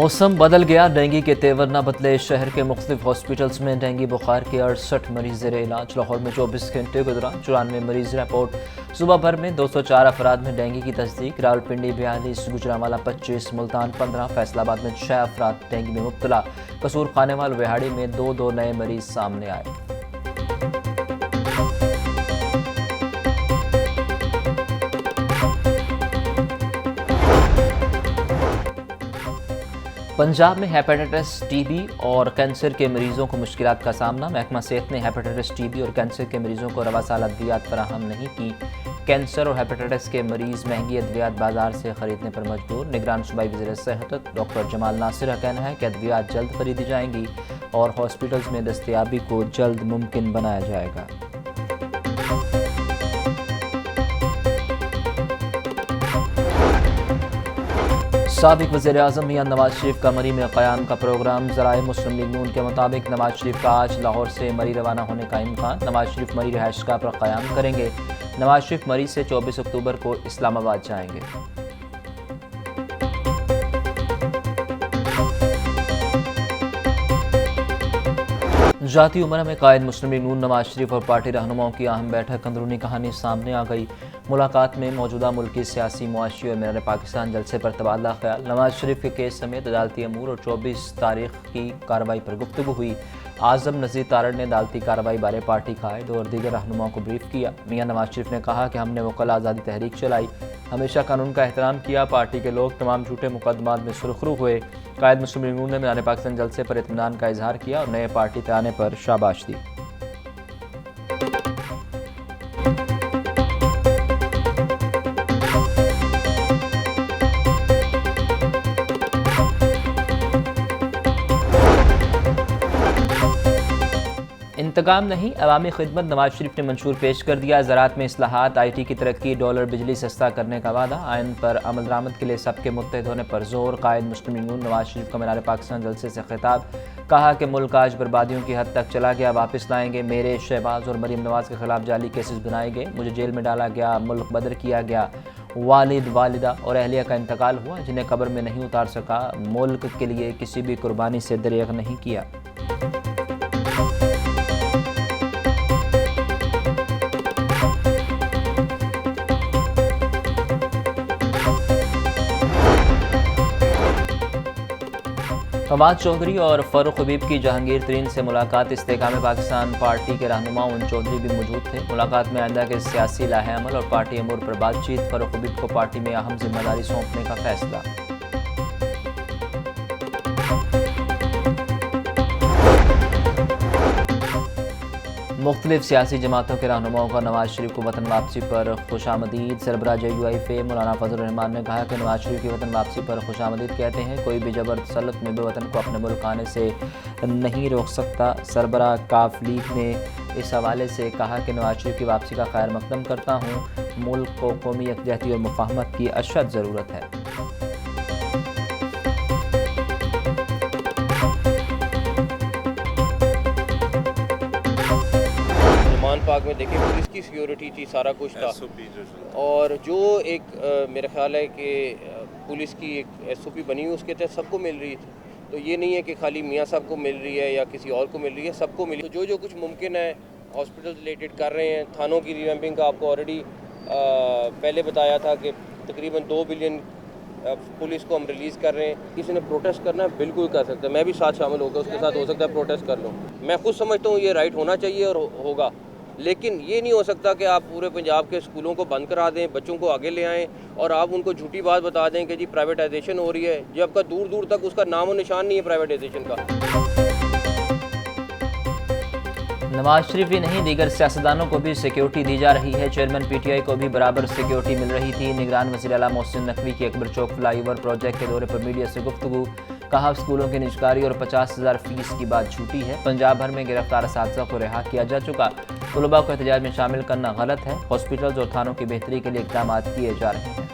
मौसम बदल गया, डेंगू के तेवर न बदले। शहर के मुख्तलिफ हॉस्पिटल्स में डेंगू बुखार के 68 मरीज ज़ेर इलाज। लाहौर में 24 घंटे के दौरान 94 मरीज रिपोर्ट। सुबह भर में 204 अफराद में डेंगू की तस्दीक। रावलपिंडी 42, गुजरांवाला 25, मुल्तान 15, फैसलाबाद में 6 अफराद डेंगू में मुब्तला। कसूर खानेवाल विहाड़ी में दो नए मरीज सामने आए। पंजाब में हेपेटाइटिस, टीबी और कैंसर के मरीजों को मुश्किलात का सामना। महकमा सेहत ने हेपेटाइटिस, टीबी और कैंसर के मरीजों को रवा साल अद्वियात फराहम नहीं की। कैंसर और हेपेटाइटिस के मरीज महंगी अद्वियात बाजार से खरीदने पर मजबूर। निगरान सूबाई वज़ीर सेहत डॉक्टर जमाल नासिर का कहना है कि अद्वियात जल्द खरीदी जाएंगी और हॉस्पिटल्स में दस्तयाबी को जल्द मुमकिन बनाया जाएगा। साबिक वज़ीर-ए-आज़म मियां नवाज शरीफ का मरी में क़याम का प्रोग्राम। ज़राए मुस्लिम लीग नून के मुताबिक नवाज शरीफ का आज लाहौर से मरी रवाना होने का इम्कान। नवाज शरीफ मरी रिहाइशगाह पर क़याम करेंगे। नवाज शरीफ मरी से 24 अक्टूबर को इस्लामाबाद जाएंगे। जाती उम्र में कायद मुस्लिम लीग नून नवाज शरीफ और पार्टी रहनुमाओं की अहम बैठक। अंदरूनी कहानी सामने आ गई। मुलाकात में मौजूदा मुल्क की सियासी, मुआशी और मीनार पाकिस्तान जलसे पर तबादला ख्याल। नवाज शरीफ के केस समेत अदालती अमूर और 24 तारीख की कार्रवाई पर गुफ्तगू हुई। आज़म नज़ीर तारड़ ने अदालती कार्रवाई बारे पार्टी कायद और दीगर रहनुमाओं को ब्रीफ किया। मियां नवाज शरीफ ने कहा कि हमने वकला आज़ादी तहरीक चलाई, हमेशा कानून का एहतराम किया। पार्टी के लोग तमाम झूठे मुकदमात में सुरखरू हुए। कायद मुस्लिम लीग नून ने मीनार पाकिस्तान जलसे पर इत्मीनान का इजहार किया और नए पार्टी पे आने पर शाबाश दी। इंतकाम नहीं, अवामी खिदमत। नवाज शरीफ ने मंशूर पेश कर दिया। ज़राअत में इस्लाहात, IT की तरक्की, डॉलर बिजली सस्ता करने का वादा। आइन पर अमल दरामद के लिए सबके मुत्तहिद होने पर जोर। कायद मुस्लिम लीग नून नवाज शरीफ का मीनार पाकिस्तान जलसे से खिताब। कहा कि मुल्क आज बर्बादियों की हद तक चला गया, वापस लाएंगे। मेरे, शहबाज और मरीम नवाज के खिलाफ जाली केसेस बनाए गए, मुझे जेल में डाला गया, मुल्क बदर किया गया। वालिद, वालिदा और अहलिया का इंतकाल हुआ जिन्हें कब्र में नहीं उतार सका। मुल्क के लिए किसी भी कुर्बानी से दरेग नहीं किया। फवाद चौधरी और फ़ारूक हबीब की जहांगीर तरीन से मुलाकात। इस्तेकाम पाकिस्तान पार्टी के रहनुमा उन चौधरी भी मौजूद थे। मुलाकात में आइंदा के सियासी लाहे अमल और पार्टी अमूर पर बातचीत। फ़ारूक हबीब को पार्टी में अहम जिम्मेदारी सौंपने का फैसला। मुख्तलिफ सियासी जमातों के रहनुमाओं का नवाज शरीफ को वतन वापसी पर खुशामदीद। सरबराह JUIF मौलाना फजल रहमान ने कहा कि नवाज शरीफ की वतन वापसी पर खुशामदीद कहते हैं। कोई भी जबर तसल्लुत में भी वतन को अपने मुल्क आने से नहीं रोक सकता। सरबराह काफ लीग ने इस हवाले से कहा कि नवाज शरीफ की वापसी का खैर मकदम करता हूँ। मुल्क को कौमी यकजहती और मुफाहमत की अशद ज़रूरत है। पाक में देखिए पुलिस की सिक्योरिटी थी, सारा कुछ था। और जो एक मेरा ख्याल है कि पुलिस की एक SOP बनी हुई, उसके तहत सबको मिल रही थी। तो ये नहीं है कि खाली मियाँ साहब को मिल रही है या किसी और को मिल रही है, सबको मिली। तो जो कुछ मुमकिन है हॉस्पिटल रिलेटेड कर रहे हैं। थानों की रिवैम्पिंग का आपको ऑलरेडी पहले बताया था कि तकरीबन 2 बिलियन पुलिस को हम रिलीज़ कर रहे हैं। किसी ने प्रोटेस्ट करना है बिल्कुल कर सकता है, मैं भी साथ शामिल होकर उसके साथ हो सकता है प्रोटेस्ट कर लूँ। मैं खुद समझता हूँ ये राइट होना चाहिए और होगा, लेकिन ये नहीं हो सकता कि आप पूरे पंजाब के स्कूलों को बंद करा दें, बच्चों को आगे ले आएं और आप उनको झूठी बात बता दें कि जी प्राइवेटाइजेशन हो रही है, जबकि दूर दूर तक उसका नाम और निशान नहीं है प्राइवेटाइजेशन का। नवाज शरीफ ही नहीं, दीगर सियासतदानों को भी सिक्योरिटी दी जा रही है। चेयरमैन PTI को भी बराबर सिक्योरिटी मिल रही थी। निगरान वज़ीर आला मोहसिन नकवी की अकबर चौक फ्लाईओवर प्रोजेक्ट के दौरे पर मीडिया से गुफ्तगू। कहा स्कूलों की निजकारी और 50,000 फीस की बात झूठी है। पंजाब भर में गिरफ्तार असातिज़ा को रिहा किया जा चुका। तलबा को एहतजाज में शामिल करना गलत है। हॉस्पिटल्स और थानों की बेहतरी के लिए इक़दाम किए जा रहे हैं।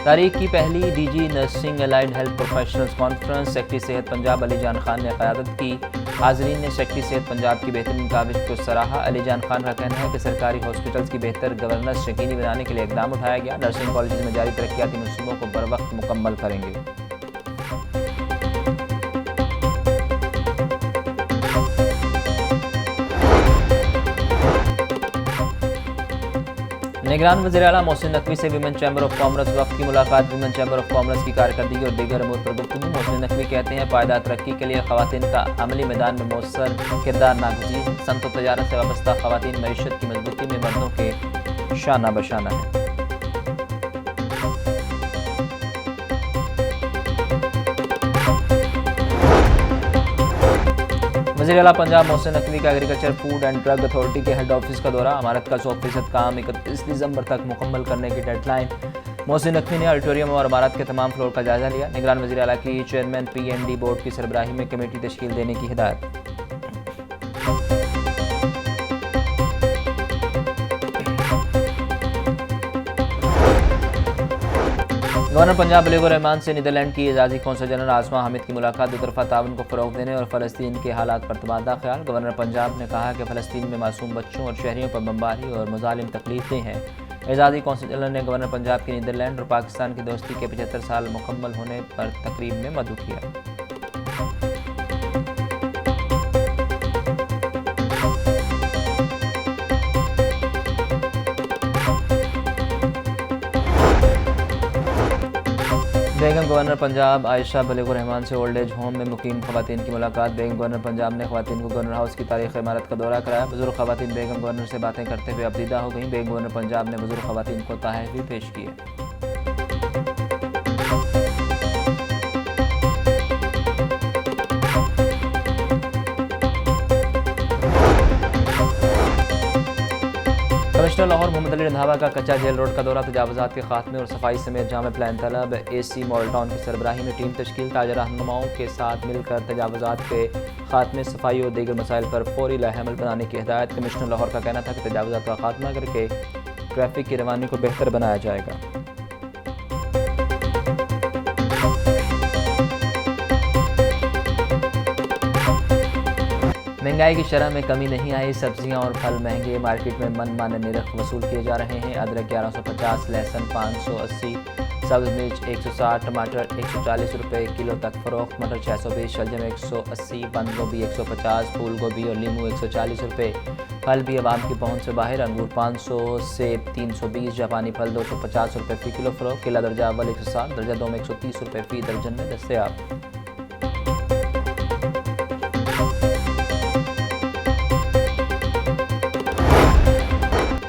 तारीख की पहली DG nursing allied health professionals conference secretary सेहत पंजाब अली जान खान ने क़यादत की। हाज़रीन ने सेक्रेटरी सेहत पंजाब की बेहतरीन काविश को सराहा। अली जान खान का कहना है कि सरकारी हॉस्पिटल्स की बेहतर गवर्नेंस यकीनी बनाने के लिए इकदाम उठाया गया। नर्सिंग कॉलेज में जारी तरक्याती मनसूबों को बर वक्त मुकम्मल करेंगे। निगरान वज़ीर आला मोहसिन नकवी से विमेन चैम्बर ऑफ कॉमर्स वक्त की मुलाकात। विमेन चैम्बर ऑफ कॉमर्स की कारकर्दगी और दीगर अमूर पर गुफ्तगू। मोहसिन नकवी कहते हैं पायदार तरक्की के लिए ख़वातीन का अमली मैदान में मौसर किरदार नागज़ीर है। सनत व तजारत से वाबस्ता ख़वातीन मईशत की मजबूती में मर्दों के शाना बशाना है। वज़ीर आला पंजाब मोहसिन नकवी का agriculture food and drug authority के हेड ऑफिस का दौरा। इमारत का 100% काम 31 दिसंबर तक मुकम्मल करने की डेडलाइन। मोहसिन नकवी ने ऑडिटोरियम और इमारत के तमाम फ्लोर का जायजा लिया। निगरान वज़ीर आला की चेयरमैन PND बोर्ड की सरबराही में कमेटी तश्कील देने की हिदायत। गवर्नर पंजाब बलीग रहमान से नीदरलैंड की एजाजी कौंसल जनरल आसमा हामिद की मुलाकात। दोतरफा ताउन को फ़रोग़ देने और फ़लस्तीन के हालात पर तबादला ख्याल। गवर्नर पंजाब ने कहा कि फ़लस्तीन में मासूम बच्चों और शहरियों पर बमबारी और मुज़ालिम तकलीफ़ें हैं। एजाजी कौंसल जनरल ने गवर्नर पंजाब की नीदरलैंड और पाकिस्तान की दोस्ती के 75 साल मुकम्मल होने पर तकरीब में मदऊ किया। बेगम गवर्नर पंजाब आयशा बलीग रहमान से ओल्ड एज होम में मुकीम ख़वातीन की मुलाकात। बेगम गवर्नर पंजाब ने ख़वातीन को गवर्नर हाउस की तारीख़ इमारत का दौरा कराया। बुजुर्ग ख़वातीन बेगम गवर्नर से बातें करते हुए अबदीदा हो गईं। बेगम गवर्नर पंजाब ने बुजुर्ग ख़वातीन को तोहफ़े भी पेश किए। कमिश्नर लाहौर मोहम्मद अली रंधावा का कच्चा जेल रोड का दौरा। तजावुज़ात के खात्मे और सफाई समेत जाम प्लान तलब। AC मॉडल टाउन की सरबराही में टीम तश्कील। ताजा रहनुमाओं के साथ मिलकर तजावुज़ात के खात्मे, सफाई और दीगर मसाइल पर फौरी लाहेअमल बनाने की हिदायत। कमिश्नर लाहौर का कहना था कि तजावुज़ात का खात्मा करके ट्रैफिक की रवानी को बेहतर बनाया जाएगा। महंगाई की शरह में कमी नहीं आई। सब्जियां और फल महंगे। मार्केट में मनमाने निरख वसूल किए जा रहे हैं। अदरक 1150, लहसुन 580, सब्ज़ मिर्च 160, टमाटर 140 रुपये किलो तक फ़रोख्त। मटर 620, शलजम 180, बंद गोभी 150, फूल गोभी और लीमू 140 रुपये। फल भी आवाम की पहुंच से बाहर। अंगूर 500, सेब 320, जापानी फल 250 रुपये फ़ी किलो फ़रोख्त। केला दर्जा अव्वल 160, दर्जा दो में 130 रुपये फ़ी दर्जन में दस्तयाब।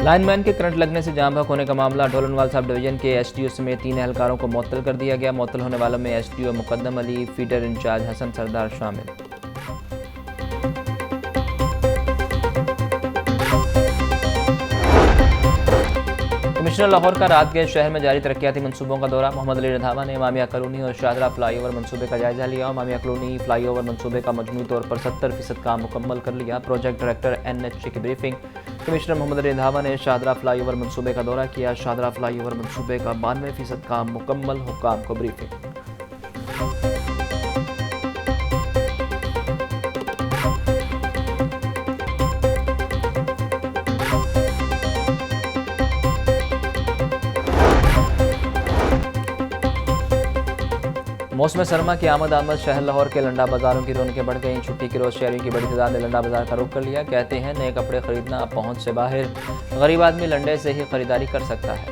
लाइनमैन के करंट लगने से जाम बहक होने का मामला। ढोलनवाल सब डिवीजन के SDO समेत 3 एहलकारों को मुअत्तल कर दिया गया। मुअत्तल होने वालों में SDO Muqaddam Ali, feeder in charge Hasan Sardar शामिल। कमिश्नर लाहौर का रात गए शहर में जारी तरक्याती मनसूबों का दौरा। मोहम्मद अली रंधावा ने इमामिया कॉलोनी और शाहजरा फ्लाईओवर मनसूबे का जायजा लिया। इमामिया कॉलोनी फ्लाईओवर मनसूबे का मजमूई तौर पर 70% काम मुकम्मल कर लिया। प्रोजेक्ट डायरेक्टर NHA की ब्रीफिंग। कमिश्नर मोहम्मद अली रंधावा ने शाहजरा फ्लाईओवर मनसूबे का दौरा किया। शाहजरा फ्लाईओवर मनसूबे का 92% काम मुकम्मल। हुक्काम को ब्रीफिंग। मौसम सरमा की आमद शहर लाहौर के लंडा बाजारों की रौनकें बढ़ गईं। छुट्टी के रोज़ शहरियों की बड़ी तादाद ने लंडा बाजार का रुख कर लिया। कहते हैं नए कपड़े खरीदना अब पहुंच से बाहर। गरीब आदमी लंडे से ही खरीदारी कर सकता है।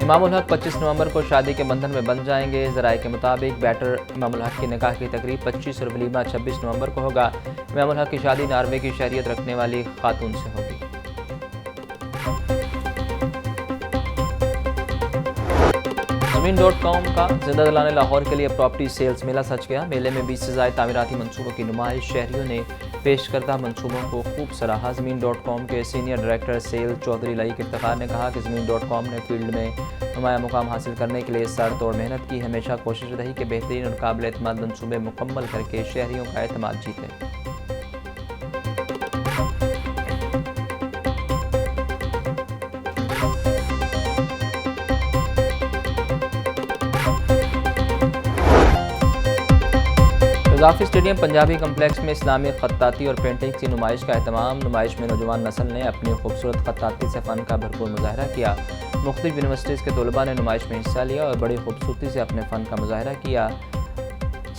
इमामुल हक 25 नवंबर को शादी के बंधन में बंध जाएंगे। ज़राए के मुताबिक बैटर इमामुल हक की निकाह की तकरीब 25 और वलीमा 26 नवंबर को होगा। इमामुल हक की शादी नॉर्वे की शहरियत रखने वाली खातून से होगी। ज़मीन.com का जिंदा दिलाने लाहौर के लिए प्रॉपर्टी सेल्स मेला सच गया। मेले में 20 से ज़ायद तामीराती मनसूबों की नुमाइश। शहरियों ने पेश करदा मनसूबों को खूब सराहा। ज़मीन.com के senior director sale Chaudhry Laiq Iftikhar ने कहा कि ज़मीन.com ने फील्ड में नुमाया मुकाम हासिल करने के लिए सर तोड़ मेहनत की। हमेशा कोशिश रही कि बेहतरीन और काबिल एतमाद मनसूबे मुकम्मल करके शहरियों का एतमाद जीतें। कज़ाफ़ी स्टेडियम पंजाबी कम्प्लेक्स में इस्लामी ख़त्ताती और पेंटिंग की नुमाइश का एहतमाम। नुमाइश में नौजवान नस्ल ने अपनी खूबसूरत ख़त्ताती से फ़न का भरपूर मुज़ाहरा किया। मुख्तलिफ यूनिवर्सिटीज़ के तलबा ने नुमाइश में हिस्सा लिया और बड़ी खूबसूरती से अपने फ़न का मुज़ाहरा किया।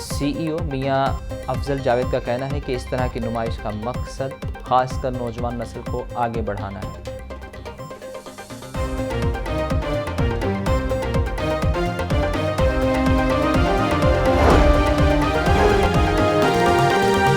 CEO मियाँ अफजल जावेद का कहना है कि इस तरह की नुमाइश का मकसद ख़ासकर नौजवान नस्ल को आगे बढ़ाना है।